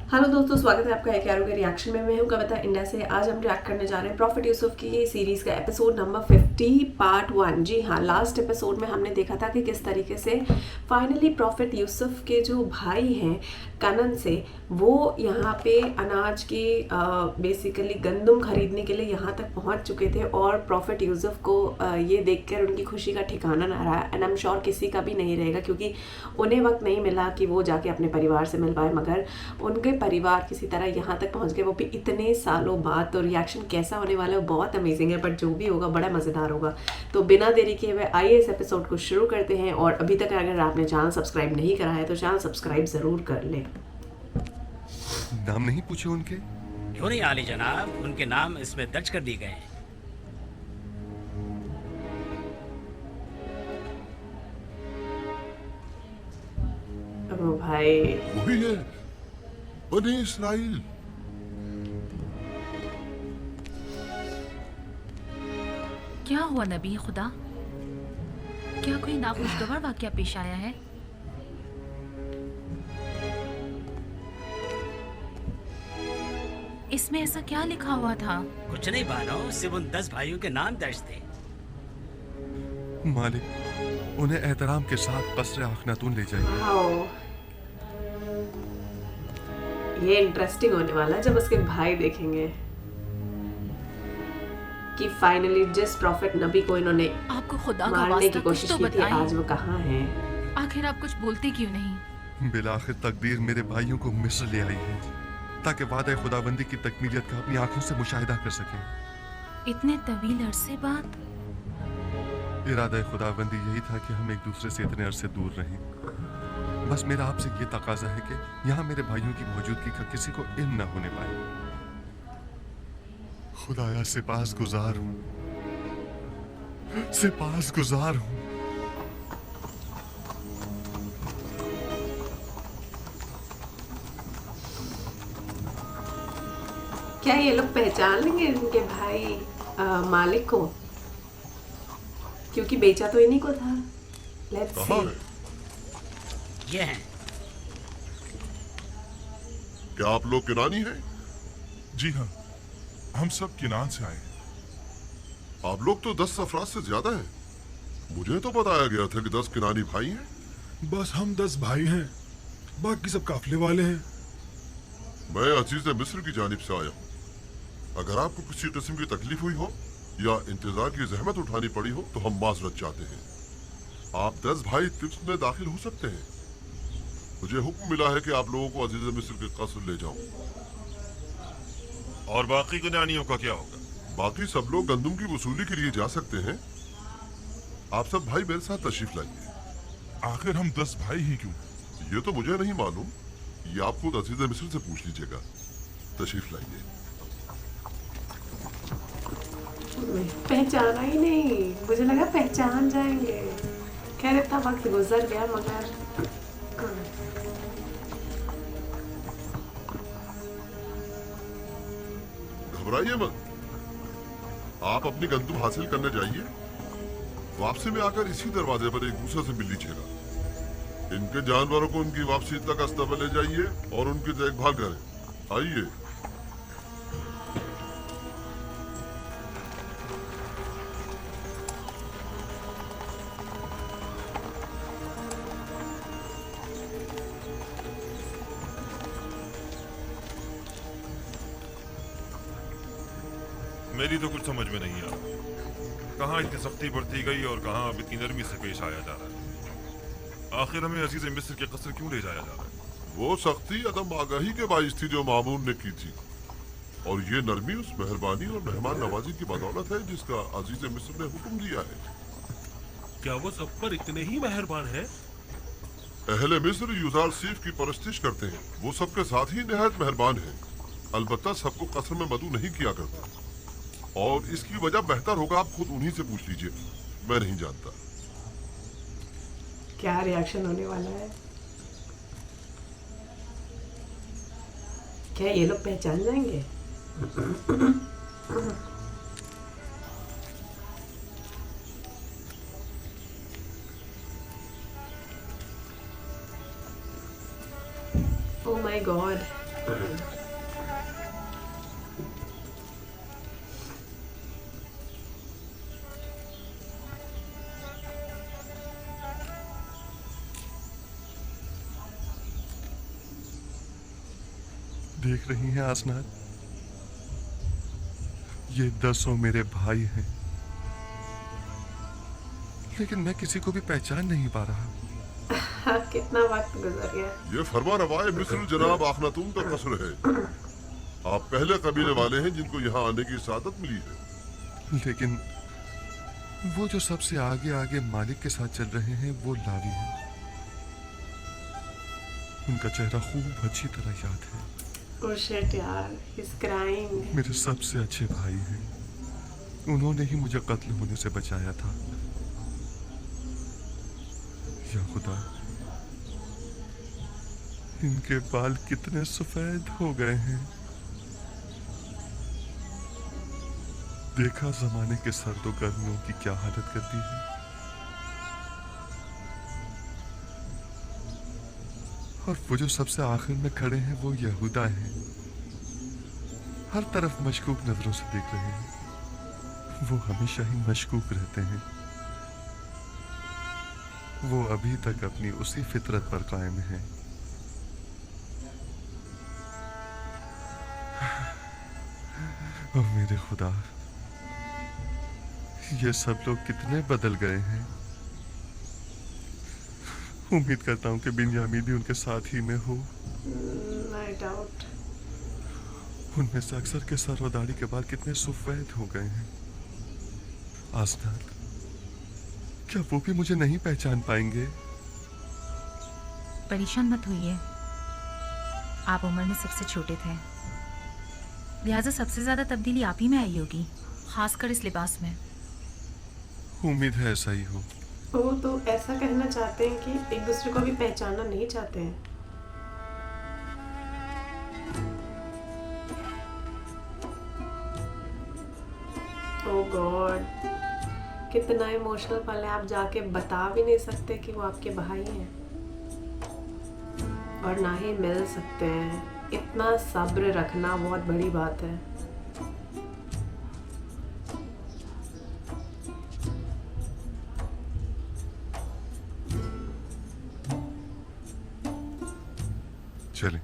Hello दोस्तों, स्वागत है आपका एक यारों के रिएक्शन में। मैं हूं कविता इंडिया से। आज हम रिएक्ट करने जा रहे हैं प्रॉफिट यूसुफ की सीरीज़ का एपिसोड नंबर 50 पार्ट 1। जी हाँ, लास्ट एपिसोड में हमने देखा था कि किस तरीके से फाइनली प्रॉफिट यूसुफ के जो भाई हैं कनन से, वो यहाँ पे अनाज की बेसिकली गंदम खरीदने के लिए यहाँ तक पहुँच चुके थे। और प्रॉफिट यूसुफ को ये देखकर उनकी खुशी का ठिकाना ना रहा। एंड आई एम श्योर किसी का भी नहीं रहेगा, क्योंकि उन्हें वक्त नहीं मिला कि वो जाके अपने परिवार से मिल पाए। मगर उनके परिवार किसी तरह यहाँ तक पहुँच गए, वो भी इतने सालों बाद। तो रिएक्शन कैसा होने वाला है वो बहुत अमेजिंग है, बट जो भी होगा बड़ा मज़ेदार होगा। तो बिना देरी किए हुए आइए इस एपिसोड को शुरू करते हैं। और अभी तक अगर आपने चैनल सब्सक्राइब नहीं करा है तो चैनल सब्सक्राइब ज़रूर कर लें। नाम नहीं पूछे उनके? क्यों नहीं आली जनाब, उनके नाम इसमें दर्ज कर दिए गए हैं। ओ भाई, वही है, बनी इस्राइल। क्या हुआ नबी खुदा? क्या कोई नाखुशगवार वाकया पेश आया है? इसमें ऐसा क्या लिखा हुआ था? कुछ नहीं बानो, सिर्फ उन 10 भाइयों के नाम दर्ज थे। मालिक, उन्हें एहतराम के साथ कस्र अखनातून ले जाइए। वाओ, ये इंटरेस्टिंग होने वाला है जब उसके भाई देखेंगे कि फाइनली जिस प्रॉफिट नबी को इन्होंने आपको खुदा का मारने वास्ता की कुछ कोशिश तो की थी, बताएं। आज वो कहाँ हैं? आखिर आप कुछ बोलते क्यों नहीं? बिलाखिर तकदीर मेरे भाइयों को मिस्र ले आई है, ताकि वादा खुदाबंदी की तकमीलियत का अपनी आंखों से मुशाहिदा कर सकें। इतने तवील अरसे बाद? इरादा खुदाबंदी यही था कि हम एक दूसरे से इतने अरसे दूर रहें। बस मेरा आपसे ये तकाजा है कि यहाँ मेरे भाइयों की मौजूदगी का किसी को इल्म न होने पाए। खुदाया सिपासगुजार हूँ, सिपासगुजार हूँ। क्या ये लोग पहचान लेंगे इनके भाई मालिक को? क्योंकि बेचा तो इन्हीं को था। लेट्स कहाँ सी। है? ये हैं। क्या आप लोग किनानी हैं? जी हाँ, हम सब किनान से आए हैं। आप लोग तो 10 अफराद से ज्यादा हैं। मुझे तो बताया गया था कि 10 किनानी भाई हैं। बस हम 10 भाई हैं, बाकी सब काफिले वाले हैं। मैं अजीज मिस्र की जानिब से आया हूँ। अगर आपको किसी किस्म की तकलीफ हुई हो या इंतजार की जहमत उठानी पड़ी हो तो हम माजरत चाहते हैं। आप 10 भाई तिब्स में दाखिल हो सकते हैं। मुझे हुक्म मिला है कि आप लोगों को अजीज मिस्र के कस्र ले जाऊं। और बाकी किनानियों का क्या होगा? बाकी सब लोग गंदम की वसूली के लिए जा सकते हैं। आप सब भाई मेरे साथ तशरीफ लाइए। आखिर हम 10 भाई ही क्यों? ये तो मुझे नहीं मालूम, ये आप खुद अजीज मिस्र से पूछ लीजिएगा। तशरीफ लाइए। पहचाना ही नहीं, मुझे लगा पहचान जाएंगे। खैर इतना वक्त गुजर गया, मगर घबराइए मत। आप अपनी गंतुम हासिल करने जाइए। वापसी में आकर इसी दरवाजे पर एक दूसरे से मिल लीजिएगा। इनके जानवरों को उनकी वापसी तक अस्तबल ले जाइए और उनकी देखभाल करें। आइए। मेरी तो कुछ समझ में नहीं आ रहा, कहाँ इतनी सख्ती बरती गई और कहाँ अब इतनी नरमी से पेश आया जा रहा है। आखिर हमें अजीज मिस्र के कस्र क्यों ले जाया जा रहा है? वो सख्ती अदम आगाही के बाइस थी जो मामून ने की थी, और ये नरमी उस मेहरबानी और मेहमान नवाजी की बदौलत है जिसका अजीज मिस्र ने हुक्म दिया है। क्या वो सब पर इतने ही मेहरबान है? अहले मिस्र युजार सीफ की परस्तिश करते हैं। वो सबके साथ ही निहायत मेहरबान है। अलबत्ता सबको कस्र में मदू नहीं किया करते, और इसकी वजह बेहतर होगा आप खुद उन्हीं से पूछ लीजिए। मैं नहीं जानता। क्या रिएक्शन होने वाला है? क्या ये लोग पहचान जाएंगे? ओह माय गॉड, देख रही हैं आसनाद, ये 10 मेरे भाई हैं, लेकिन मैं किसी को भी पहचान नहीं पा रहा। कितना वक्त गुजर गया। ये फरमा रवाए मिस्र जनाब आखनातून का कसर है। आप पहले कबीले वाले हैं जिनको यहाँ आने की सादत मिली है। लेकिन वो जो सबसे आगे आगे मालिक के साथ चल रहे हैं वो लावी हैं। उनका चेहरा खूब अच्छी तरह याद है। Oh shit यार, he's crying। मेरे सबसे अच्छे भाई हैं, उन्होंने ही मुझे कत्ल होने से बचाया था। या खुदा, इनके बाल कितने सफेद हो गए हैं। देखा जमाने के सर्दो गर्मियों की क्या हालत कर दी है। और वो जो सबसे आखिर में खड़े हैं वो यहूदा हैं। हर तरफ मशकूक नजरों से देख रहे हैं। वो हमेशा ही मशकूक रहते हैं। वो अभी तक अपनी उसी फितरत पर कायम है। और मेरे खुदा, ये सब लोग कितने बदल गए हैं। उम्मीद करता हूं कि बिन्यामीन भी उनके साथ ही में हो। No doubt। उनमें से अक्सर के सर और दाढ़ी के बाल कितने सफेद हो गए हैं। आसनाद, क्या वो भी मुझे नहीं पहचान पाएंगे? परेशान मत होइए, आप उम्र में सबसे छोटे थे, लिहाजा सबसे ज्यादा तब्दीली आप ही में आई होगी, खासकर इस लिबास में। उम्मीद है ऐसा ही हो। वो तो ऐसा कहना चाहते हैं कि एक दूसरे को भी पहचानना नहीं चाहते हैं। ओह गॉड, कितना इमोशनल पल है। आप जाके बता भी नहीं सकते कि वो आपके भाई हैं, और ना ही मिल सकते हैं। इतना सब्र रखना बहुत बड़ी बात है। चलें।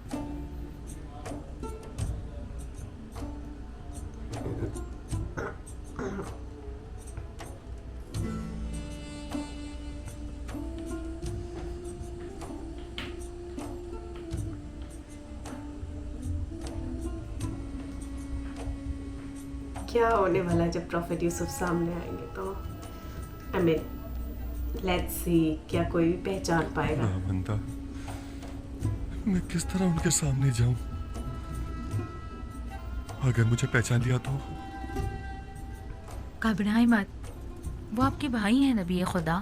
क्या होने वाला है जब प्रॉफिट यूसुफ सामने आएंगे तो? आई मीन लेट्स सी, क्या कोई भी पहचान पाएगा? बंदा, मैं किस तरह उनके सामने जाऊं? अगर मुझे पहचान लिया तो? घबराए मत, वो आपके भाई हैं नबी खुदा,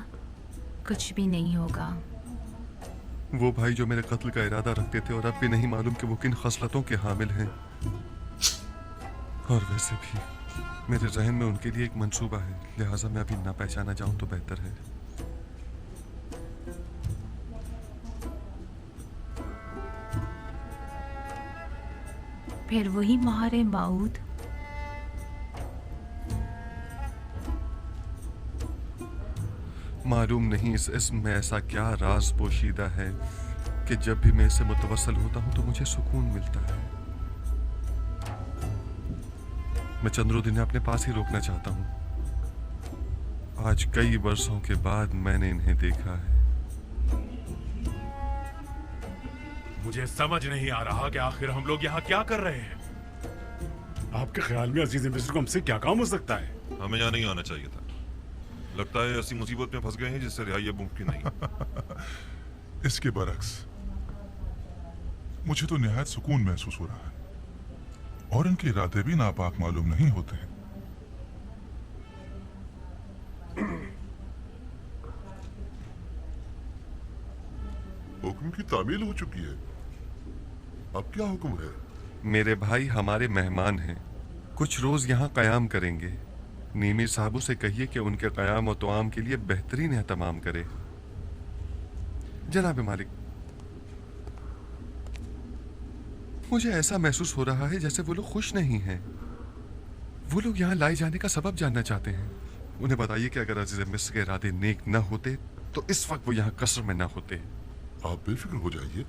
कुछ भी नहीं होगा। वो भाई जो मेरे कत्ल का इरादा रखते थे और अब भी नहीं मालूम कि वो किन खसलतों के हामिल हैं। और वैसे भी मेरे जहन में उनके लिए एक मंसूबा है, लिहाजा मैं अभी ना पहचाना जाऊं तो बेहतर है। फिर वही महारे माऊद। मालूम नहीं इस इस्म में ऐसा क्या राज पोशीदा है कि जब भी मैं इससे मुतवस्सल होता हूं तो मुझे सुकून मिलता है। मैं चंद्रोदिन अपने पास ही रोकना चाहता हूं। आज कई वर्षों के बाद मैंने इन्हें देखा है। मुझे समझ नहीं आ रहा कि आखिर हम लोग यहाँ क्या कर रहे हैं। आपके ख्याल में अजीज मिस्र को हमसे क्या काम हो सकता है? हमें यहाँ नहीं आना चाहिए था। लगता है ऐसी मुसीबत में फंस गए हैं जिससे रिहाई अब मुमकिन नहीं। इसके बरक्स मुझे तो निहायत सुकून महसूस हो रहा है, और इनके इरादे भी नापाक मालूम नहीं होते हैं। हुक्म की तामील हो चुकी है, अब क्या हुक्म है? मेरे भाई हमारे मेहमान हैं, कुछ रोज यहाँ कयाम करेंगे। नीमी साहबू से कहिए कि उनके कयाम और तोआम के लिए बेहतरीन एहतमाम करे। जनाब मालिक। मुझे ऐसा महसूस हो रहा है जैसे वो लोग खुश नहीं हैं। वो लोग यहाँ लाए जाने का सबब जानना चाहते हैं। उन्हें बताइए कि अगर अजीज मिस्र के इरादे नेक न होते तो इस वक्त वो यहाँ कसर में न होते। आप बेफिक्र हो जाइए,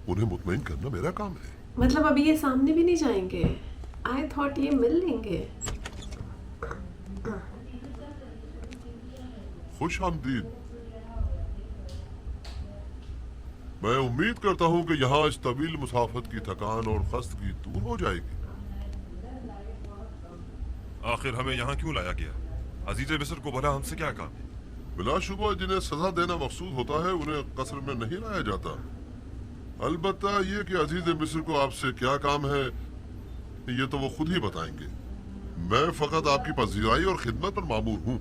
उन्हें मुतमईन करना मेरा काम है। मतलब अभी ये सामने भी नहीं जाएंगे? आई थॉट ये मिल लेंगे। खुश आमदीद। मैं उम्मीद करता हूँ कि यहाँ इस तवील मुसाफत की थकान और खस्तगी दूर हो जाएगी। आखिर हमें यहाँ क्यों लाया गया? अजीज मिस्र को भला हमसे क्या काम है? बिलाशुबा जिन्हें सजा देना मकसूद होता है उन्हें कसर में नहीं लाया जाता। अलबत्ता ये कि अजीज मिस्र को आपसे क्या काम है ये तो वो खुद ही बताएंगे। मैं फकत आपकी पजीराई और खिदमत पर मामूर हूँ।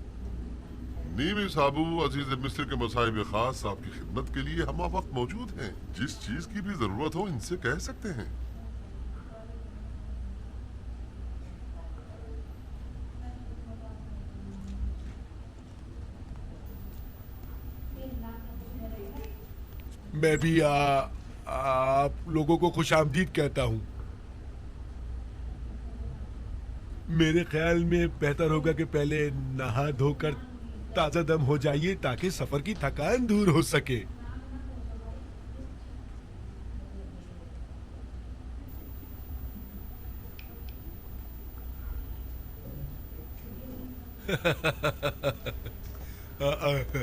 नीमी साबू अजीज मिस्र के मसाइब खास आपकी खिदमत के लिए हम वक्त मौजूद हैं। जिस चीज की भी जरूरत हो इनसे कह सकते हैं। मैं भी आप लोगों को खुश आमदीद कहता हूँ। मेरे ख्याल में बेहतर होगा कि पहले नहा धोकर ताजा दम हो जाइए ताकि सफर की थकान दूर हो सके।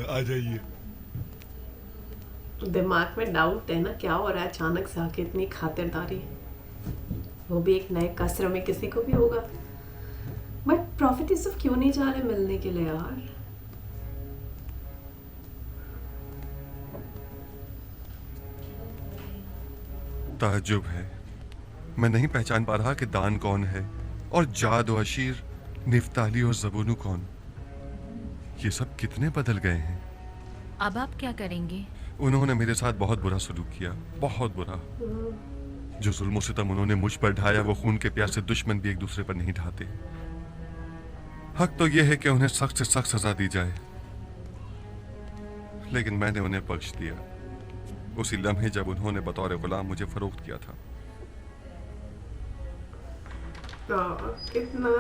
आ जाइए। दिमाग में डाउट है ना क्या हो रहा है अचानक से आके इतनी खातिरदारी, वो भी एक नए कसर में किसी को भी होगा। बट प्रॉफिट यूसुफ क्यों नहीं जा रहे मिलने के लिए यार? ताज्जुब है, मैं नहीं पहचान पा रहा कि दान कौन है और जाद और अशीर, निफ्ताली और जबूनू कौन। ये सब कितने बदल गए हैं। अब आप क्या करेंगे? उन्होंने मेरे साथ बहुत बुरा सलूक किया, बहुत बुरा। जो जुल्म सितम उन्होंने मुझ पर ढाया वो खून के प्यासे दुश्मन भी एक दूसरे पर नहीं ढाते। हक तो यह है कि उन्हें सख्त से सख्त सजा दी जाए, लेकिन मैंने उन्हें बख्श दिया उसी लम्हे जब उन्होंने बतौर गुलाम मुझे फरोख्त किया था। कितना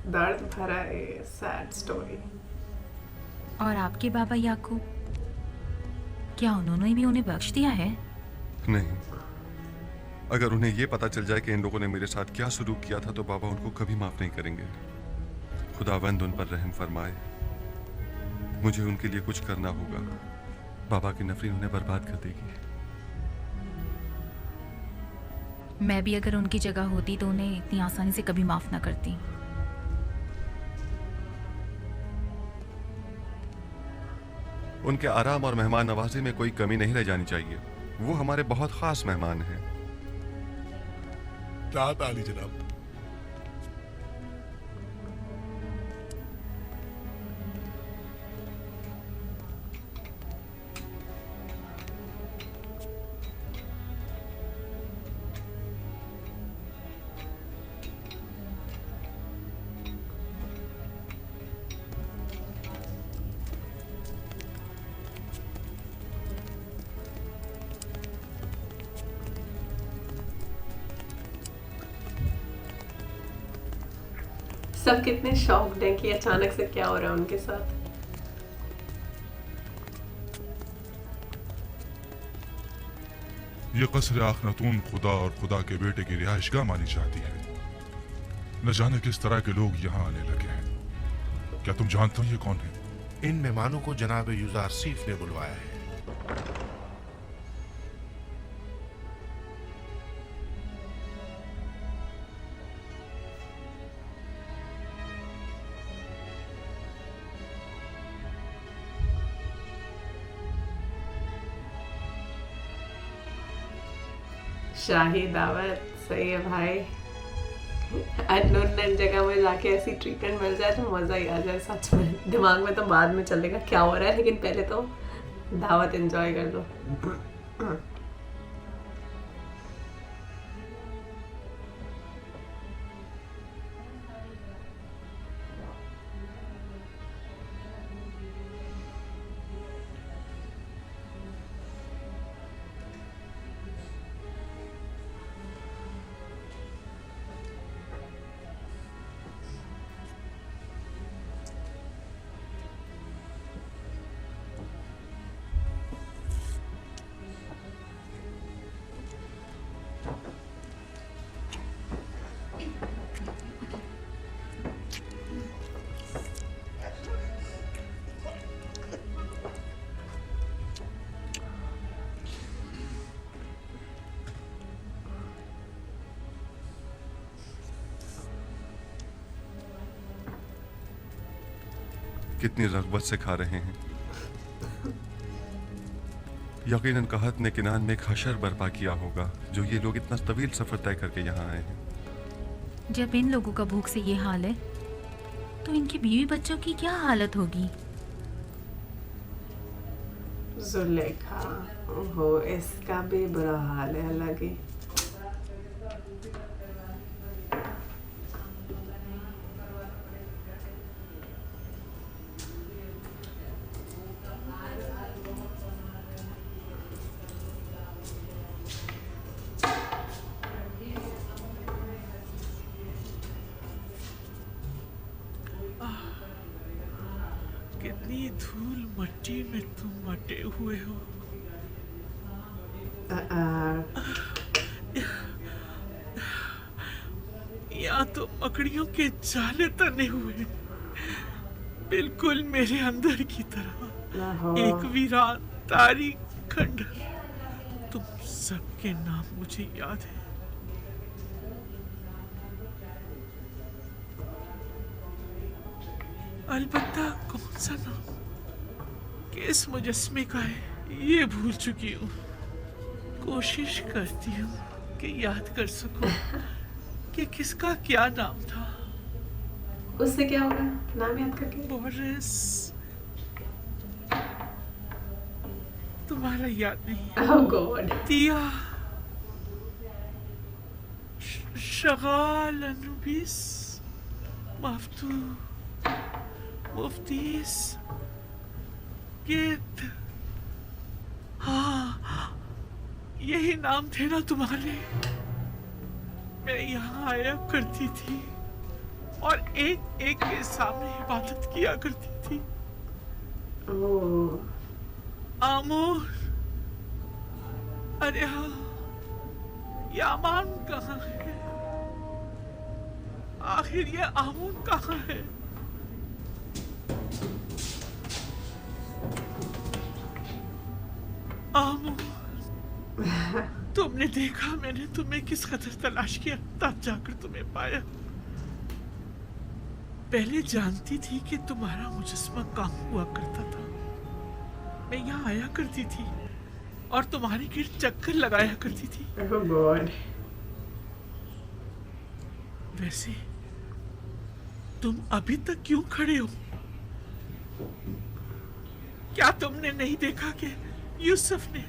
दर्द भरा है, सैड स्टोरी। और आपके बाबा याकूब, क्या उन्होंने भी उन्हें बख्श दिया है? नहीं, अगर उन्हें यह पता चल जाए कि इन लोगों ने मेरे साथ क्या सलूक किया था तो बाबा उनको कभी माफ नहीं करेंगे। खुदावंद उन पर रहम फरमाए। मुझे उनके लिए कुछ करना होगा। बाबा की नफरत उन्हें बर्बाद कर देगी। मैं भी अगर उनकी जगह होती तो उन्हें इतनी आसानी से कभी माफ ना करती। उनके आराम और मेहमान नवाजी में कोई कमी नहीं रह जानी चाहिए। वो हमारे बहुत खास मेहमान हैं। राहत आली जनाब। सब कितने शॉक्ड हैं कि अचानक से क्या हो रहा है उनके साथ। ये कसर आखनतून खुदा और खुदा के बेटे की रिहाइशगाह मानी जाती है। न जाने किस तरह के लोग यहाँ आने लगे हैं। क्या तुम जानते हो ये कौन है? इन मेहमानों को जनाब युजारसीफ ने बुलवाया है। शाही दावत सही है भाई। अननोन जगह में जाके ऐसी ट्रीटमेंट मिल जाए तो मजा ही आ जाए सच में। दिमाग में तो बाद में चलेगा क्या हो रहा है, लेकिन पहले तो दावत एंजॉय कर लो। कितनी रग़बत से खा रहे हैं। यकीनन कहत ने किनान में एक हशर बर्पा किया होगा जो ये लोग इतना तवील सफर तय करके यहाँ आए हैं। जब इन लोगों का भूख से ये हाल है तो इनकी बीवी बच्चों की क्या हालत होगी? जुलेखा, ओहो, इसका भी बुरा हाल है अलग ही। कितनी धूल मट्टी में तुम मटे हुए हो। यहाँ तो मकड़ियों के जाले तने हुए, बिल्कुल मेरे अंदर की तरह। एक वीरान तारीख खंडर। तुम सबके नाम मुझे याद है। अलबत्ता कौन सा नाम किस मुजस्मे का है ये भूल चुकी हूँ। कोशिश करती हूँ कि याद कर सकूं कि किसका क्या नाम था। उससे क्या होगा नाम याद करके? बोरिस। तुम्हारा याद नहीं? Oh God. दिया, शगाल, अनुबिस, मफ्तू, मुफ्तीस, गेट। हाँ, यही नाम थे ना तुम्हारे। मैं यहाँ आया करती थी और एक एक के सामने इबादत किया करती थी। आमूर, अरे हाँ, यामान कहाँ है? आखिर ये आमूर कहाँ है? तुमने देखा मैंने तुम्हें किस कदर तलाश किया, तब जाकर तुम्हें पाया। पहले जानती थी कि तुम्हारा मुजस्मा कहाँ हुआ करता था। मैं यहाँ आया करती थी और तुम्हारे गिर्द चक्कर लगाया करती थी। Oh God. वैसे तुम अभी तक क्यों खड़े हो? क्या तुमने नहीं देखा कि यूसुफ ने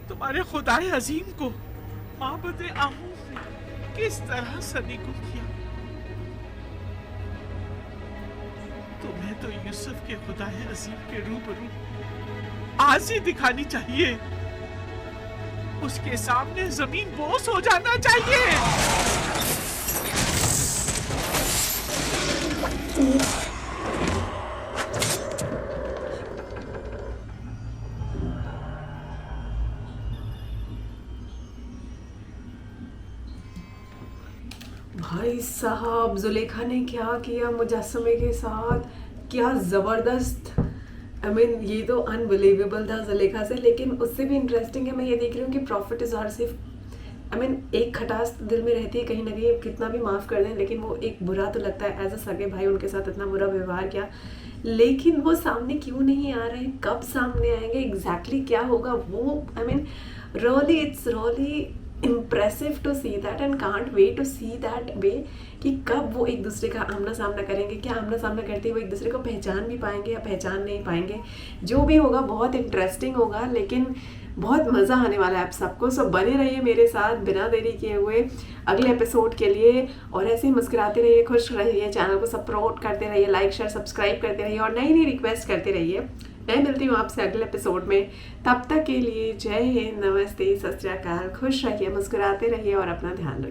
तुम्हारे खुदाए अजीम को माबद आमूर ने किस तरह सलीको किया? तुम्हें तो यूसुफ के खुदाए अजीम के रूबरू आज ही दिखानी चाहिए। उसके सामने जमीन बोस हो जाना चाहिए। भाई साहब, जुलेखा ने क्या किया मुजस्समे के साथ, क्या ज़बरदस्त। आई मीन ये तो अनबिलीवेबल था जुलेखा से, लेकिन उससे भी इंटरेस्टिंग है मैं ये देख रही हूँ कि प्रॉफिट इज़हार सिर्फ आई मीन एक खटास दिल में रहती है कहीं ना कहीं, कितना भी माफ़ कर दें, लेकिन वो एक बुरा तो लगता है एज अ सगे भाई उनके साथ इतना बुरा व्यवहार किया, लेकिन वो सामने क्यों नहीं आ रहे, कब सामने आएंगे, एग्जैक्टली क्या होगा वो। I mean really it's really impressive to see that and can't wait to see that way कि कब वो एक दूसरे का आमना सामना करेंगे, क्या आमना सामना करते हुए एक दूसरे को पहचान भी पाएंगे या पहचान नहीं पाएंगे। जो भी होगा बहुत इंटरेस्टिंग होगा, लेकिन बहुत मज़ा आने वाला है आप सबको। सो बने रहिए मेरे साथ बिना देरी किए हुए अगले एपिसोड के लिए, और ऐसे ही मुस्कुराते रहिए, खुश रहिए, चैनल को सपोर्ट करते रहिए, लाइक शेयर सब्सक्राइब करते रहिए और नई नई रिक्वेस्ट करते रहिए। मैं मिलती हूँ आपसे अगले एपिसोड में, तब तक के लिए जय हिंद, नमस्ते, सत श्री अकाल, खुश रहिए, मुस्कुराते रहिए और अपना ध्यान रखिए।